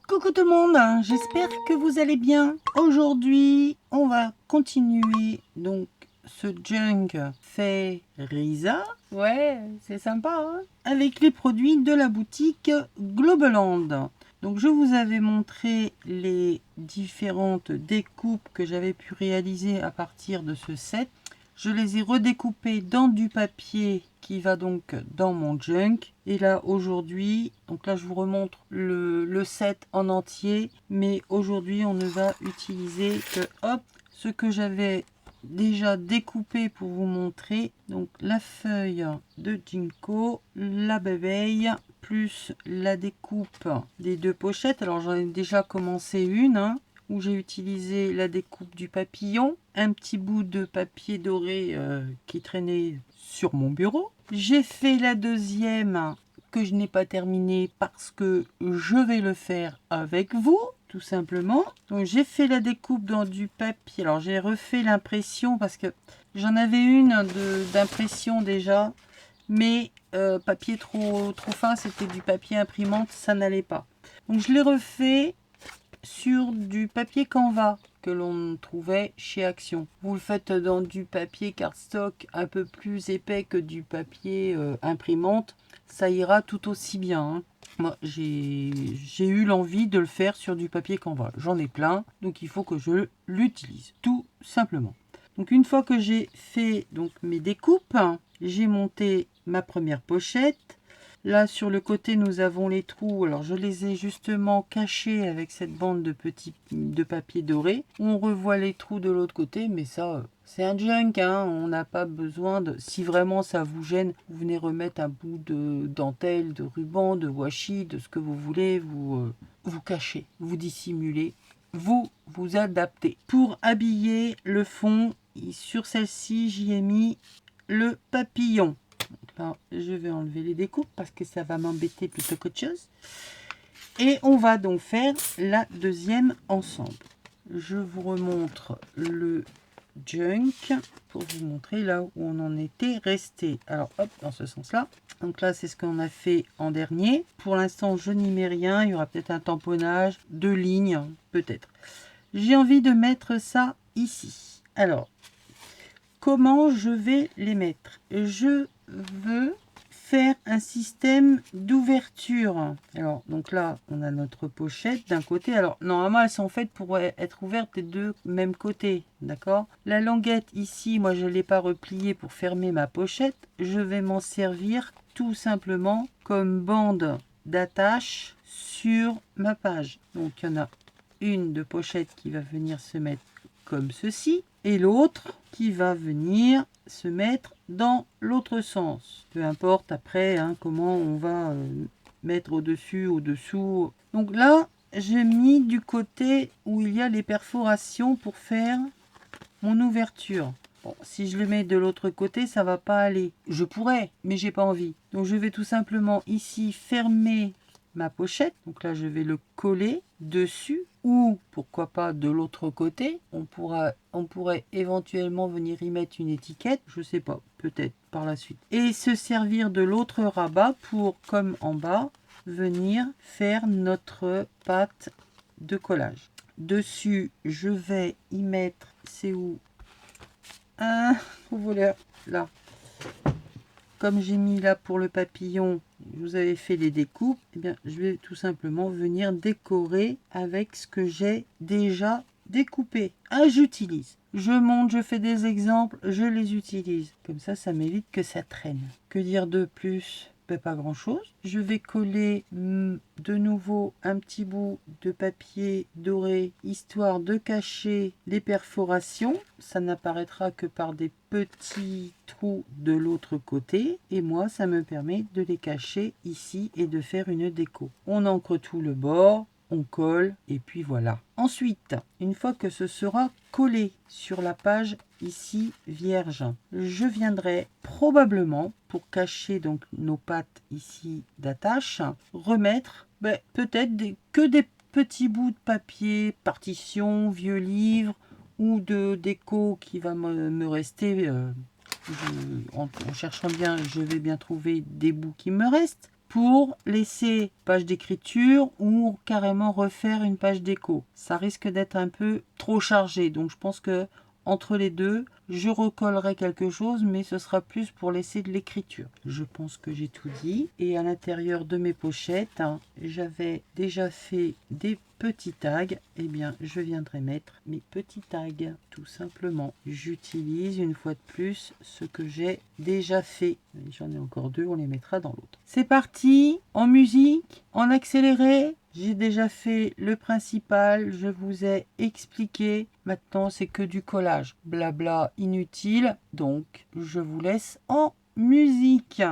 Coucou tout le monde, j'espère que vous allez bien. Aujourd'hui, on va continuer donc ce junk fait Risa. Ouais, c'est sympa, hein, avec les produits de la boutique Globaland. Donc je vous avais montré les différentes découpes que j'avais pu réaliser à partir de ce set. Je les ai redécoupés dans du papier qui va donc dans mon junk. Et là aujourd'hui, donc là je vous remontre le set en entier. Mais aujourd'hui on ne va utiliser que hop, ce que j'avais déjà découpé pour vous montrer. Donc la feuille de Jinko, la bébeille, plus la découpe des deux pochettes. Alors j'en ai déjà commencé une, hein, où j'ai utilisé la découpe du papillon, un petit bout de papier doré qui traînait sur mon bureau. J'ai fait la deuxième que je n'ai pas terminée parce que je vais le faire avec vous, tout simplement. Donc j'ai fait la découpe dans du papier. Alors j'ai refait l'impression parce que j'en avais une d'impression déjà, mais papier trop fin, c'était du papier imprimante, ça n'allait pas. Donc je l'ai refait sur du papier Canva que l'on trouvait chez Action. Vous le faites dans du papier cardstock un peu plus épais que du papier imprimante, ça ira tout aussi bien, hein. Moi, j'ai eu l'envie de le faire sur du papier Canva. J'en ai plein, donc il faut que je l'utilise, tout simplement. Donc une fois que j'ai fait donc mes découpes, j'ai monté ma première pochette. Là, sur le côté, nous avons les trous. Alors, je les ai justement cachés avec cette bande de papier doré. On revoit les trous de l'autre côté, mais ça, c'est un junk, hein. On n'a pas besoin de... Si vraiment ça vous gêne, vous venez remettre un bout de dentelle, de ruban, de washi, de ce que vous voulez. Vous cachez, vous dissimulez, vous adaptez. Pour habiller le fond, sur celle-ci, j'y ai mis le papillon. Là, je vais enlever les découpes parce que ça va m'embêter plutôt qu'autre chose. Et on va donc faire la deuxième ensemble. Je vous remontre le junk pour vous montrer là où on en était resté. Alors hop, dans ce sens-là. Donc là, c'est ce qu'on a fait en dernier. Pour l'instant, je n'y mets rien. Il y aura peut-être un tamponnage, 2 lignes, peut-être. J'ai envie de mettre ça ici. Alors, comment je vais les mettre? Je veux faire un système d'ouverture. Alors, donc là, on a notre pochette d'un côté. Alors, normalement, elles sont faites pour être ouvertes des deux mêmes côtés. D'accord? La languette ici, moi, je ne l'ai pas repliée pour fermer ma pochette. Je vais m'en servir tout simplement comme bande d'attache sur ma page. Donc, il y en a une de pochette qui va venir se mettre comme ceci, et l'autre qui va venir se mettre dans l'autre sens. Peu importe après, hein, comment on va mettre au-dessus, au-dessous. Donc là, j'ai mis du côté où il y a les perforations pour faire mon ouverture. Bon, si je le mets de l'autre côté, ça va pas aller. Je pourrais, mais j'ai pas envie. Donc je vais tout simplement ici fermer ma pochette. Donc là, je vais le coller dessus, ou pourquoi pas de l'autre côté. On pourrait éventuellement venir y mettre une étiquette, je sais pas, peut-être par la suite. Et se servir de l'autre rabat pour, comme en bas, venir faire notre pâte de collage. Dessus, je vais y mettre, c'est où? Voilà, là. Comme j'ai mis là pour le papillon, je vous avais fait les découpes, eh bien, je vais tout simplement venir décorer avec ce que j'ai déjà découpé. Ah, j'utilise. Je monte, je fais des exemples, je les utilise. Comme ça m'évite que ça traîne. Que dire de plus? Pas grand chose. Je vais coller de nouveau un petit bout de papier doré, histoire de cacher les perforations. Ça n'apparaîtra que par des petits trous de l'autre côté, et moi ça me permet de les cacher ici et de faire une déco. On encre tout le bord, on colle, et puis voilà. Ensuite, une fois que ce sera collé sur la page ici vierge, je viendrai probablement, pour cacher donc nos pattes ici d'attache, remettre peut-être que des petits bouts de papier, partition, vieux livre, ou de déco qui va me rester. En cherchant bien, je vais bien trouver des bouts qui me restent pour laisser page d'écriture ou carrément refaire une page déco. Ça risque d'être un peu trop chargé, donc je pense que entre les deux, je recollerai quelque chose, mais ce sera plus pour laisser de l'écriture. Je pense que j'ai tout dit. Et à l'intérieur de mes pochettes, j'avais déjà fait des petits tags. Eh bien, je viendrai mettre mes petits tags, tout simplement. J'utilise une fois de plus ce que j'ai déjà fait. J'en ai encore deux, on les mettra dans l'autre. C'est parti, en musique, en accéléré. J'ai déjà fait le principal, je vous ai expliqué. Maintenant, c'est que du collage. Blabla inutile. Donc, je vous laisse en musique.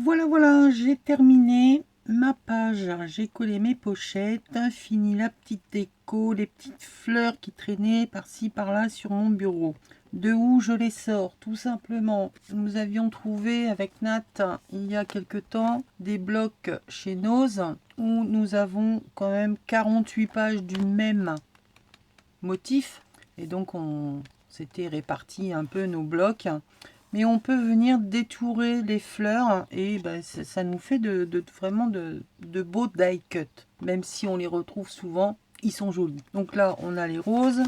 Voilà, voilà, j'ai terminé ma page. J'ai collé mes pochettes, fini la petite déco, les petites fleurs qui traînaient par-ci par-là sur mon bureau. De où je les sors? Tout simplement, nous avions trouvé avec Nat il y a quelque temps des blocs chez Nose où nous avons quand même 48 pages du même motif et donc on s'était réparti un peu nos blocs. Mais on peut venir détourer les fleurs et ben, ça nous fait vraiment de beaux die cut. Même si on les retrouve souvent, ils sont jolis. Donc là, on a les roses.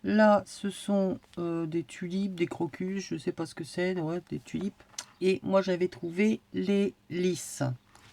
Là, ce sont des tulipes, des crocus, je ne sais pas ce que c'est, ouais, des tulipes. Et moi, j'avais trouvé les lys.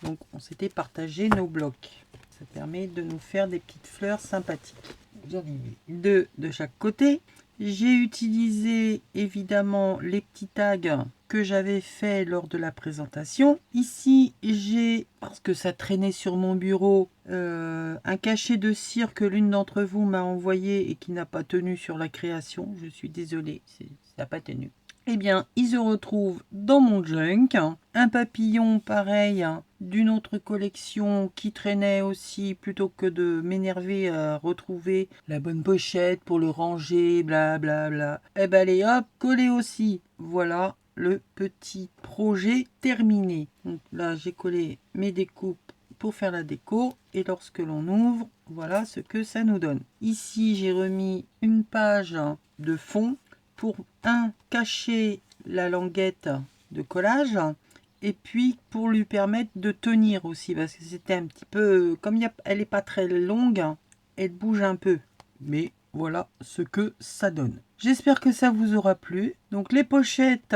Donc, on s'était partagé nos blocs. Ça permet de nous faire des petites fleurs sympathiques. J'en ai mis deux de chaque côté. J'ai utilisé évidemment les petits tags que j'avais fait lors de la présentation. Ici, j'ai, parce que ça traînait sur mon bureau, un cachet de cire que l'une d'entre vous m'a envoyé et qui n'a pas tenu sur la création. Je suis désolée, ça n'a pas tenu. Eh bien, il se retrouve dans mon junk. Un papillon pareil d'une autre collection qui traînait aussi, plutôt que de m'énerver à retrouver la bonne pochette pour le ranger, blablabla. Bla bla. Eh ben allez hop, collé aussi. Voilà le petit projet terminé. Donc là, j'ai collé mes découpes pour faire la déco et lorsque l'on ouvre, voilà ce que ça nous donne. Ici, j'ai remis une page de fond pour cacher la languette de collage et puis pour lui permettre de tenir aussi parce que c'était un petit peu comme elle est pas très longue, elle bouge un peu, mais voilà ce que ça donne. J'espère que ça vous aura plu. Donc les pochettes,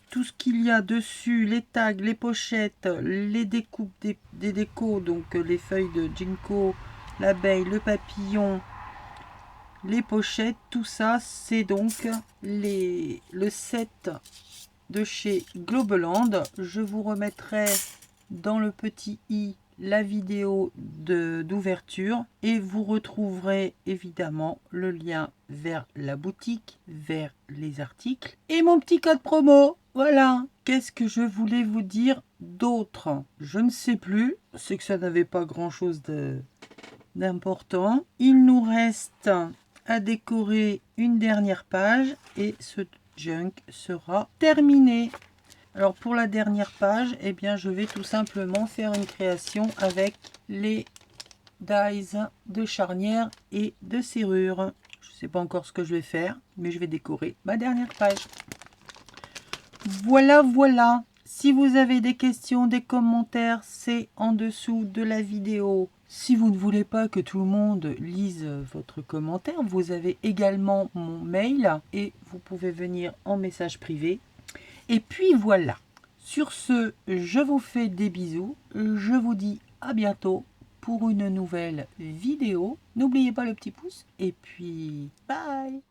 tout ce qu'il y a dessus, les tags, les pochettes, les découpes des décos, donc les feuilles de ginkgo, l'abeille, le papillon, les pochettes, tout ça, c'est donc le set de chez Globaland. Je vous remettrai dans le petit i la vidéo d'ouverture et vous retrouverez évidemment le lien vers la boutique, vers les articles et mon petit code promo. Voilà. Qu'est-ce que je voulais vous dire d'autre? Je ne sais plus. C'est que ça n'avait pas grand-chose d'important. Il nous reste à décorer une dernière page et ce junk sera terminé. Alors pour la dernière page, eh bien je vais tout simplement faire une création avec les dies de charnière et de serrure. Je ne sais pas encore ce que je vais faire, mais je vais décorer ma dernière page. Voilà, voilà. Si vous avez des questions, des commentaires, c'est en dessous de la vidéo. Si vous ne voulez pas que tout le monde lise votre commentaire, vous avez également mon mail et vous pouvez venir en message privé. Et puis voilà. Sur ce, je vous fais des bisous. Je vous dis à bientôt pour une nouvelle vidéo. N'oubliez pas le petit pouce et puis bye.